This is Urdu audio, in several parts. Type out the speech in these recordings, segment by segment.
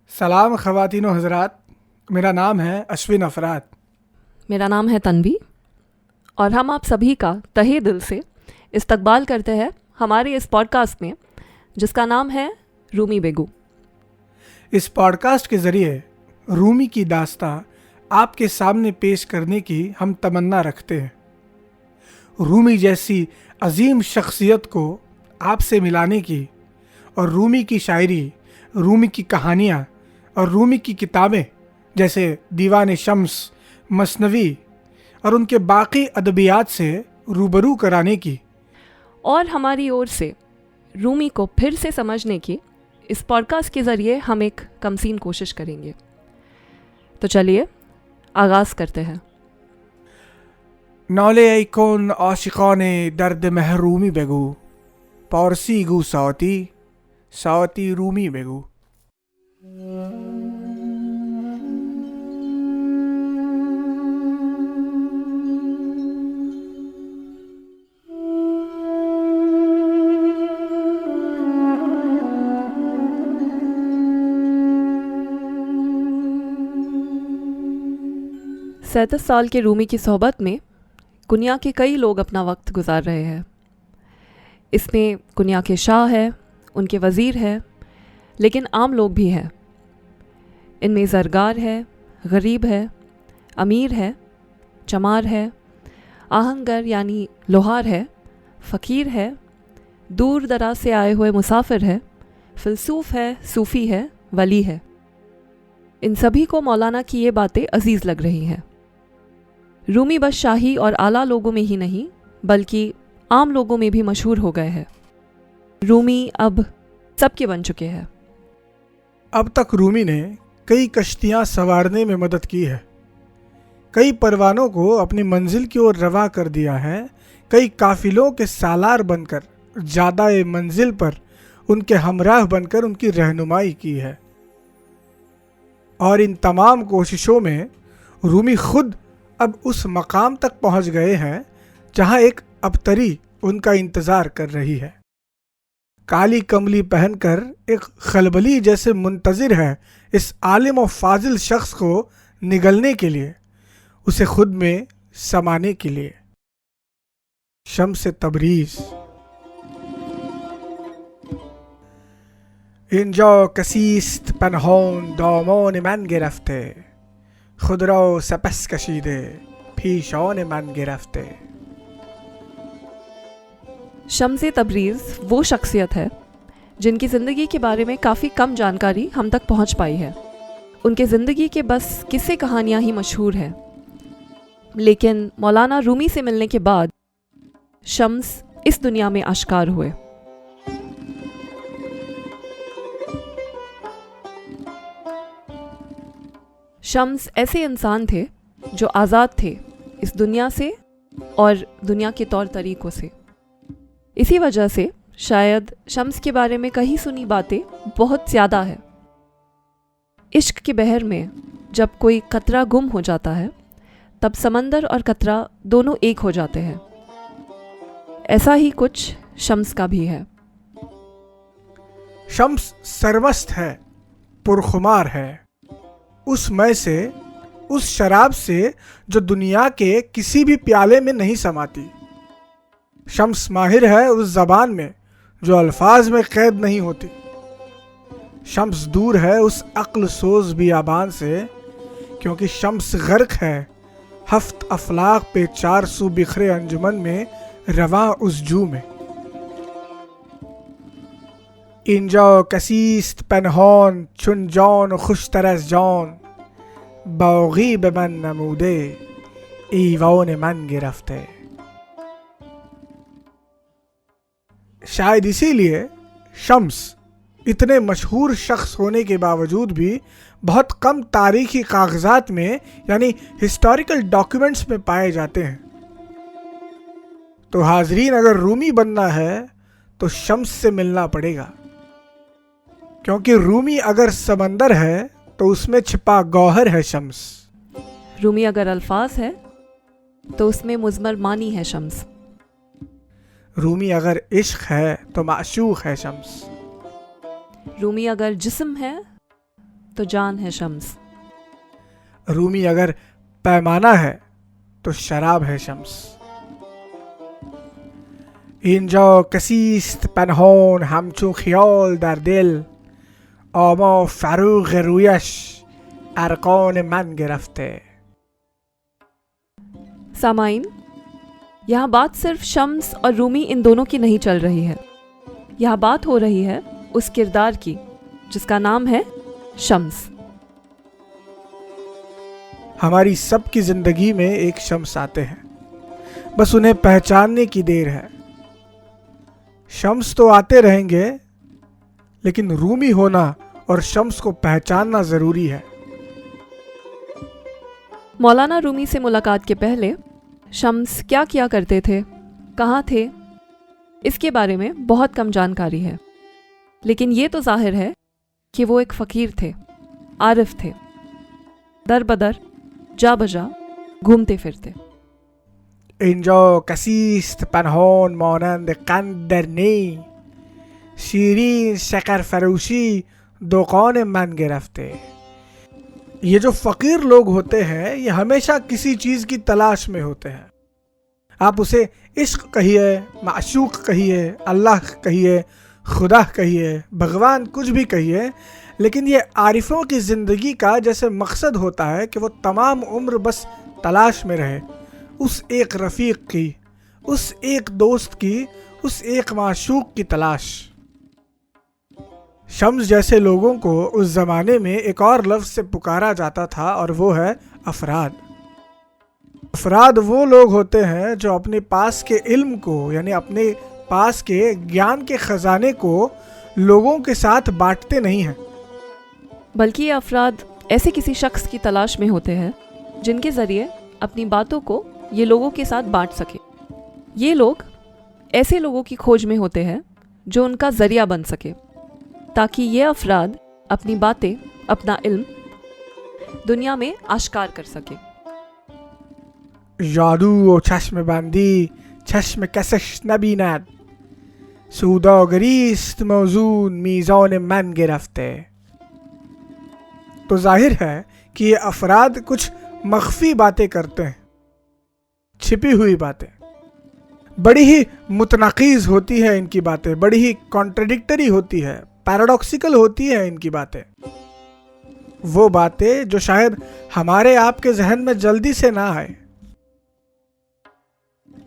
سلام خواتین و حضرات، میرا نام ہے اشون افراد۔ میرا نام ہے تنوی اور ہم آپ سبھی کا تہہ دل سے استقبال کرتے ہیں ہمارے اس پوڈ کاسٹ میں جس کا نام ہے رومی بیگو۔ اس پوڈ کاسٹ کے ذریعے رومی کی داستاں آپ کے سامنے پیش کرنے کی ہم تمنا رکھتے ہیں۔ رومی جیسی عظیم شخصیت کو آپ سے ملانے کی اور رومی کی شاعری، رومی کی کہانیاں اور رومی کی کتابیں جیسے دیوان شمس، مثنوی اور ان کے باقی ادبیات سے روبرو کرانے کی اور ہماری اور سے رومی کو پھر سے سمجھنے کی اس پوڈ کاسٹ کے ذریعے ہم ایک کمسین کوشش کریں گے۔ تو چلیے آغاز کرتے ہیں۔ نالے ای کن عاشقان درد محرومی بگو، پارسی گو ساعتی ساعتی رومی بگو۔ سینتیس سال کے رومی کی صحبت میں کنیا کے کئی لوگ اپنا وقت گزار رہے ہیں۔ اس میں کنیا کے شاہ ہے، ان کے وزیر ہے، لیکن عام لوگ بھی ہیں۔ ان میں زرگار ہے، غریب ہے، امیر ہے، چمار ہے، آہنگر یعنی لوہار ہے، فقیر ہے، دور دراز سے آئے ہوئے مسافر ہے، فلسوف ہے، صوفی ہے، ولی ہے۔ ان سبھی کو مولانا کی یہ باتیں عزیز لگ رہی ہیں۔ رومی بس شاہی اور اعلیٰ لوگوں میں ہی نہیں بلکہ عام لوگوں میں بھی مشہور ہو گئے ہیں۔ رومی اب سب کے بن چکے ہیں۔ اب تک رومی نے کئی کشتیاں سنوارنے میں مدد کی ہے، کئی پروانوں کو اپنی منزل کی اور رواں کر دیا ہے، کئی قافلوں کے سالار بن کر جادہ منزل پر ان کے ہمراہ بن کر ان کی رہنمائی کی ہے۔ اور ان تمام کوششوں میں رومی خود اب اس مقام تک پہنچ گئے ہیں جہاں ایک ابتری ان کا انتظار کر رہی ہے۔ کالی کملی پہن کر ایک خلبلی جیسے منتظر ہے اس عالم و فاضل شخص کو نگلنے کے لیے، اسے خود میں سمانے کے لیے۔ شمس تبریز۔ اینجا کسیست پنهان دامان من گرفته، خود را سپس کشیده پیشان من گرفته۔ شمس تبریز وہ شخصیت ہے جن کی زندگی کے بارے میں کافی کم جانکاری ہم تک پہنچ پائی ہے۔ ان کے زندگی کے بس قصے کہانیاں ہی مشہور ہیں، لیکن مولانا رومی سے ملنے کے بعد شمس اس دنیا میں آشکار ہوئے۔ شمس ایسے انسان تھے جو آزاد تھے اس دنیا سے اور دنیا کے طور طریقوں سے۔ اسی وجہ سے شاید شمس کے بارے میں کہیں سنی باتیں بہت زیادہ ہے۔ عشق کے بحر میں جب کوئی قطرہ گم ہو جاتا ہے تب سمندر اور قطرہ دونوں ایک ہو جاتے ہیں۔ ایسا ہی کچھ شمس کا بھی ہے۔ شمس سرمست ہے، پرخمار ہے، اس مے سے، اس شراب سے جو دنیا کے کسی بھی پیالے میں نہیں سماتی۔ شمس ماہر ہے اس زبان میں جو الفاظ میں قید نہیں ہوتی۔ شمس دور ہے اس عقل سوز بیابان سے، کیونکہ شمس غرق ہے ہفت افلاق پہ 400 بکھرے انجمن میں رواں اس جو میں۔ اینجا کسیست پنهان چون جان خوشتر از جان، باقی به من نموده ایوان من گرفته۔ شاید اسی لیے شمس اتنے مشہور شخص ہونے کے باوجود بھی بہت کم تاریخی کاغذات میں یعنی ہسٹوریکل ڈاکیومنٹس میں پائے جاتے ہیں۔ تو حاضرین، اگر رومی بننا ہے تو شمس سے ملنا پڑے گا، کیونکہ رومی اگر سمندر ہے تو اس میں چھپا گوہر ہے شمس۔ رومی اگر الفاظ ہے تو اس میں مضمر معنی ہے شمس۔ رومی اگر عشق ہے تو معشوق ہے شمس۔ رومی اگر جسم ہے تو جان ہے شمس. رومی اگر پیمانہ ہے تو شراب ہے شمس. اینجا کسیست پنهان همچو خیال در دل اما فروغ رویش ارقان من گرفته. سامعین، یہاں بات صرف شمس اور رومی ان دونوں کی نہیں چل رہی ہے. یہاں بات ہو رہی ہے اس کردار کی جس کا نام ہے شمس. ہماری سب کی زندگی میں ایک شمس آتے ہیں، بس انہیں پہچاننے کی دیر ہے. شمس تو آتے رہیں گے، لیکن رومی ہونا اور شمس کو پہچاننا ضروری ہے. مولانا رومی سے ملاقات کے پہلے شمس کیا کیا کرتے تھے، کہاں تھے، اس کے بارے میں بہت کم جانکاری ہے. لیکن یہ تو ظاہر ہے کہ وہ ایک فقیر تھے، عارف تھے، در بدر جا بجا گھومتے پھرتے. اینجا کسیست پنهان مانند قند در نی شیرین شکر فروشی دکان من گرفته. یہ جو فقیر لوگ ہوتے ہیں یہ ہمیشہ کسی چیز کی تلاش میں ہوتے ہیں. آپ اسے عشق کہیے، معشوق کہیے، اللہ کہیے، خدا کہیے، بھگوان، کچھ بھی کہیے، لیکن یہ عارفوں کی زندگی کا جیسے مقصد ہوتا ہے کہ وہ تمام عمر بس تلاش میں رہے، اس ایک رفیق کی، اس ایک دوست کی، اس ایک معشوق کی تلاش. شمس جیسے لوگوں کو اس زمانے میں ایک اور لفظ سے پکارا جاتا تھا اور وہ ہے افراد. افراد وہ لوگ ہوتے ہیں جو اپنے پاس کے علم کو، یعنی اپنے پاس کے گیان کے خزانے کو لوگوں کے ساتھ بانٹتے نہیں ہیں، بلکہ یہ افراد ایسے کسی شخص کی تلاش میں ہوتے ہیں جن کے ذریعے اپنی باتوں کو یہ لوگوں کے ساتھ بانٹ سکے. یہ لوگ ایسے لوگوں کی کھوج میں ہوتے ہیں جو ان کا ذریعہ بن سکے تاکہ یہ افراد اپنی باتیں، اپنا علم دنیا میں آشکار کر سکے. جادو و چشم بندی چشم کسش نبیند سوداگریست موزون میزان من گرفته. تو ظاہر ہے کہ یہ افراد کچھ مخفی باتیں کرتے ہیں، چھپی ہوئی باتیں. بڑی ہی متناقض ہوتی ہے ان کی باتیں، بڑی ہی کانٹرڈکٹری ہوتی ہے، پیراڈاکسیکل ہوتی ہے ان کی باتیں. وہ باتیں جو شاید ہمارے آپ کے ذہن میں جلدی سے نہ آئے.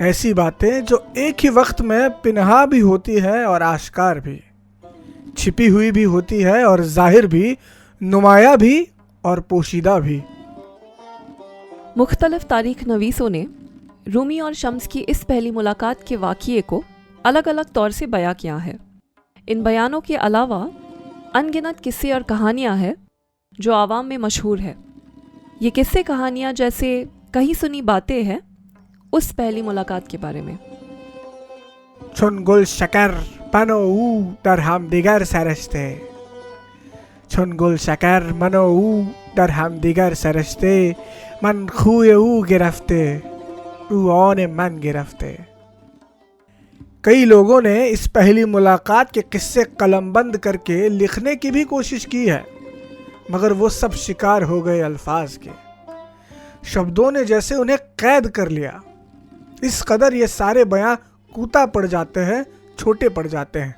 ایسی باتیں جو ایک ہی وقت میں پنہا بھی ہوتی ہے اور آشکار بھی، چھپی ہوئی بھی ہوتی ہے اور ظاہر بھی، نمایاں بھی اور پوشیدہ بھی. مختلف تاریخ نویسوں نے رومی اور شمس کی اس پہلی ملاقات کے واقعے کو الگ الگ طور سے بیان کیا ہے. ان بیانوں کے علاوہ ان گنت قصے اور کہانیاں ہیں جو عوام میں مشہور ہے. یہ قصے کہانیاں جیسے کہیں سنی باتیں ہیں اس پہلی ملاقات کے بارے میں. چون گل شکر من و او در همدیگر سرشته چون گل شکر من و او در همدیگر سرشته من خوی او گرفته او آن من گرفته. کئی لوگوں نے اس پہلی ملاقات کے قصے قلم بند کر کے لکھنے کی بھی کوشش کی ہے، مگر وہ سب شکار ہو گئے الفاظ کے. شبدوں نے جیسے انہیں قید کر لیا. اس قدر یہ سارے بیان کوتا پڑ جاتے ہیں، چھوٹے پڑ جاتے ہیں،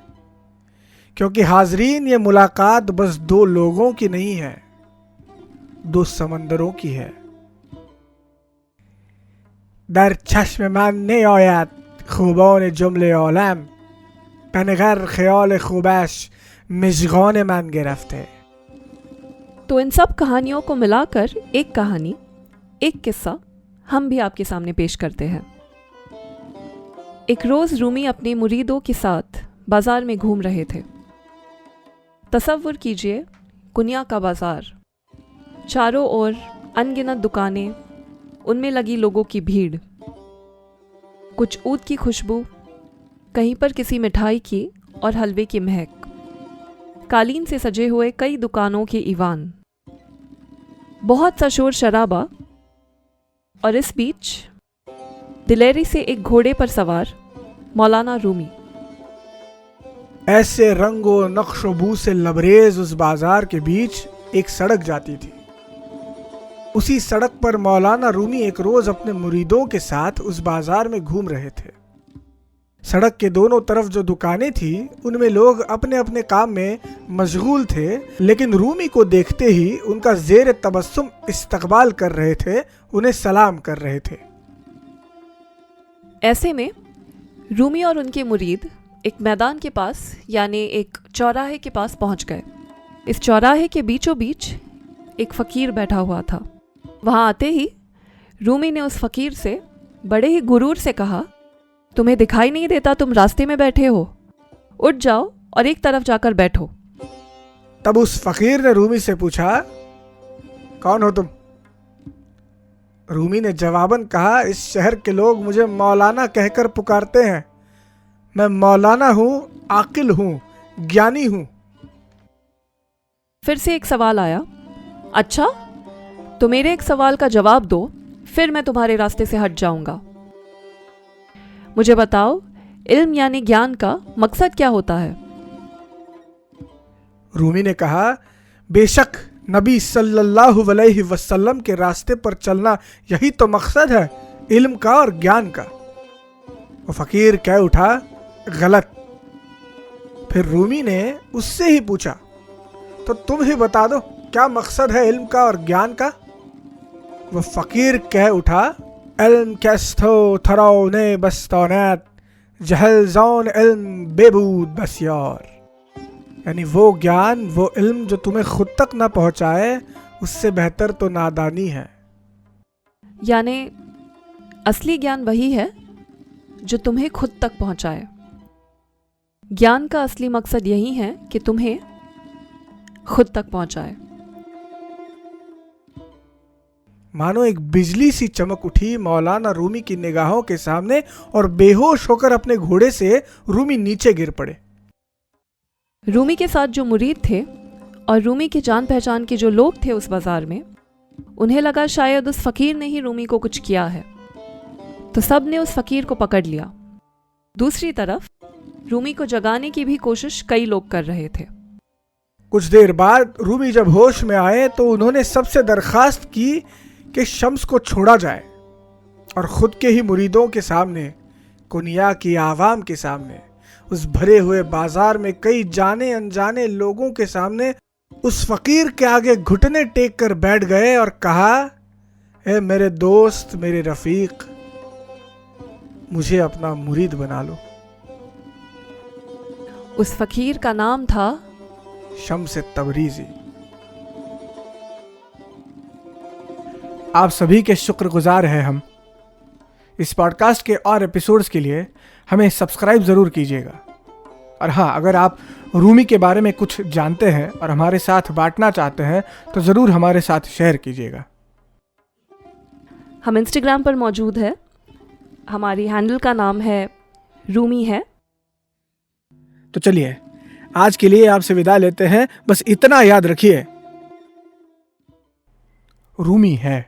کیونکہ حاضرین یہ ملاقات بس دو لوگوں کی نہیں ہے، دو سمندروں کی ہے. در چشم من نیاید خوبان جمله عالم پنغر خیال خوبش مژگان من گرفته. تو ان سب کہانیوں کو ملا کر ایک کہانی، ایک قصہ ہم بھی آپ کے سامنے پیش کرتے ہیں. ایک روز رومی اپنے مریدوں کے ساتھ بازار میں گھوم رہے تھے. تصور کیجئے کنیا کا بازار، چاروں اور ان گنت دکانیں، ان میں لگی لوگوں کی بھیڑ، کچھ عود کی خوشبو، کہیں پر کسی مٹھائی کی اور حلوے کی مہک، قالین سے سجے ہوئے کئی دکانوں کے ایوان، بہت سا شور شرابہ، اور اس بیچ دلیری سے ایک گھوڑے پر سوار مولانا رومی. ایسے رنگ و نقش و بو سے لبریز اس بازار کے بیچ ایک سڑک جاتی تھی۔ اسی سڑک پر مولانا رومی ایک روز اپنے مریدوں کے ساتھ اس بازار میں گھوم رہے تھے۔ سڑک کے دونوں طرف جو دکانیں تھیں ان میں لوگ اپنے اپنے کام میں مشغول تھے، لیکن رومی کو دیکھتے ہی ان کا زیر تبسم استقبال کر رہے تھے، انہیں سلام کر رہے تھے۔ ایسے میں رومی اور ان کے مرید ایک میدان کے پاس یعنی ایک چوراہے کے پاس پہنچ گئے۔ اس چوراہے کے بیچوں بیچ ایک فقیر بیٹھا ہوا تھا۔ وہاں آتے ہی رومی نے اس فقیر سے بڑے ہی غرور سے کہا، تمہیں دکھائی نہیں دیتا تم راستے میں بیٹھے ہو؟ اٹھ جاؤ اور ایک طرف جا کر بیٹھو۔ تب اس فقیر نے رومی سے پوچھا، کون ہو تم؟ رومی نے جواباً کہا، اس شہر کے لوگ مجھے مولانا کہہ کر پکارتے ہیں۔ میں مولانا ہوں، عاقل ہوں، گیانی ہوں۔ پھر سے ایک سوال آیا، اچھا تو میرے ایک سوال کا جواب دو، پھر میں تمہارے راستے سے ہٹ جاؤں گا۔ مجھے بتاؤ، علم یعنی گیان کا مقصد کیا ہوتا ہے؟ رومی نے کہا، بے شک نبی صلی اللہ علیہ وسلم کے راستے پر چلنا یہی تو مقصد ہے، علم کا اور گیان کا۔ وہ فقیر کہہ اٹھا، غلط۔ پھر رومی نے اس سے ہی پوچھا، تو تم ہی بتا دو کیا مقصد ہے علم کا اور گیان کا؟ وہ فقیر کہہ اٹھا، علم کیستو تھرونے بستانت، جہل زون علم بے بود بسیار۔ یعنی وہ گیان، وہ علم جو تمہیں خود تک نہ پہنچائے، اس سے بہتر تو نادانی ہے۔ یعنی اصلی گیان وہی ہے جو تمہیں خود تک پہنچائے۔ گیان کا اصلی مقصد یہی ہے کہ تمہیں خود تک پہنچائے۔ مانو ایک بجلی سی چمک اٹھی مولانا رومی کی نگاہوں کے سامنے اور بے ہوش ہو کر اپنے گھوڑے سے رومی نیچے گر پڑے۔ رومی کے ساتھ جو مرید تھے اور رومی کی جان پہچان کے جو لوگ تھے اس بازار میں، انہیں لگا شاید اس فقیر نے ہی رومی کو کچھ کیا ہے، تو سب نے اس فقیر کو پکڑ لیا۔ دوسری طرف رومی کو جگانے کی بھی کوشش کئی لوگ کر رہے تھے۔ کچھ دیر بعد رومی جب ہوش میں آئے تو انہوں نے سب سے درخواست کی کہ شمس کو چھوڑا جائے، اور خود کے ہی مریدوں کے سامنے، کنیا کی عوام کے سامنے، اس بھرے ہوئے بازار میں کئی جانے انجانے لوگوں کے سامنے اس فقیر کے آگے گھٹنے ٹیک کر بیٹھ گئے اور کہا، اے میرے دوست، میرے رفیق، مجھے اپنا مرید بنا لو۔ اس فقیر کا نام تھا شمس تبریزی۔ آپ سبھی کے شکر گزار ہیں ہم۔ اس پوڈ کاسٹ کے اور ایپیسوڈز کے لیے ہمیں سبسکرائب ضرور کیجیے گا، اور ہاں، اگر آپ رومی کے بارے میں کچھ جانتے ہیں اور ہمارے ساتھ بانٹنا چاہتے ہیں تو ضرور ہمارے ساتھ شیئر کیجیے گا۔ ہم انسٹاگرام پر موجود ہے، ہماری ہینڈل کا نام ہے رومی ہے۔ تو چلیے آج کے لیے آپ سے وداع لیتے ہیں، بس اتنا یاد رکھیے، رومی ہے۔